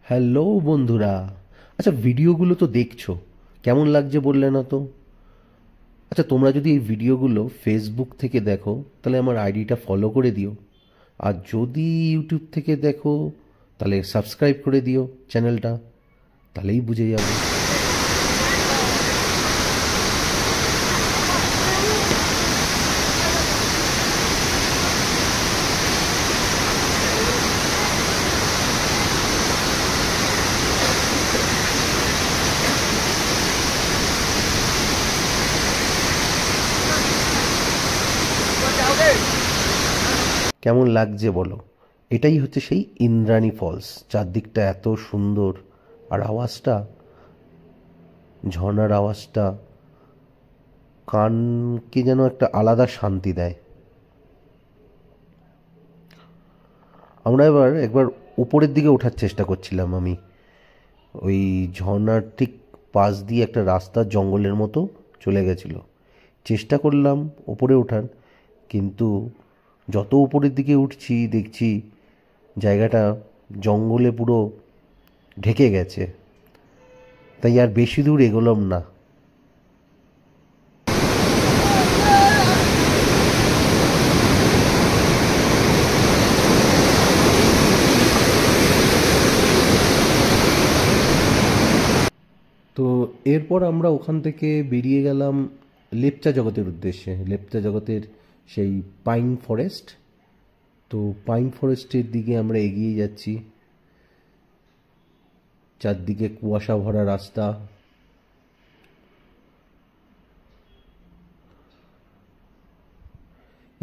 Hello বন্ধুরা। আচ্ছা, ভিডিওগুলো তো দেখছো, কেমন লাগছে বললে না তো? আচ্ছা, তোমরা যদি এই ভিডিওগুলো ফেসবুক থেকে দেখো তাহলে আমার আইডিটা ফলো করে দিও, আর যদি ইউটিউব থেকে দেখো তাহলে সাবস্ক্রাইব করে দিও চ্যানেলটা, তাহলেই বুঝে যাবে। কেমন লাগছে বলো? এটাই হচ্ছে সেই ইন্দ্রাণী ফলস, চারদিকটা এত সুন্দর, আর আওয়াজটা, ঝর্ণার আওয়াজটা কানকে যেন একটা আলাদা শান্তি দেয়। আমরা একবার উপরের দিকে ওঠার চেষ্টা করছিলাম আমি, ওই ঝর্ণার ঠিক পাশ দিয়ে একটা রাস্তা জঙ্গলের মতো চলে গেছিল। চেষ্টা করলাম ওপরে ওঠার, কিন্তু যত উপরের দিকে উঠছি দেখছি জায়গাটা জঙ্গলে পুরো ঢেকে গেছে, তাই আর বেশি দূর এগোলাম না। তো এরপর আমরা ওখান থেকে বেরিয়ে গেলাম লেপচা জগতের উদ্দেশ্যে। লেপচা জগতের সেই পাইন ফরেস্ট, তো পাইন ফরেস্টের দিকে আমরা এগিয়ে যাচ্ছি। চারদিকে কুয়াশা ভরা রাস্তা,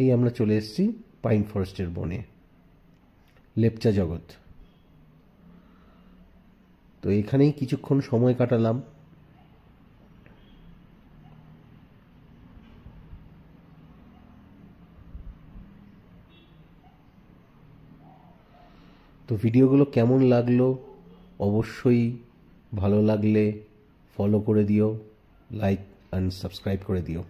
এই আমরা চলে এসেছি পাইন ফরেস্টের বনে, লেপচা জগৎ। তো এখানেই কিছুক্ষণ সময় কাটালাম। তো ভিডিওগুলো কেমন লাগলো অবশ্যই ভালো লাগলে ফলো করে দিও, লাইক অ্যান্ড সাবস্ক্রাইব করে দিও।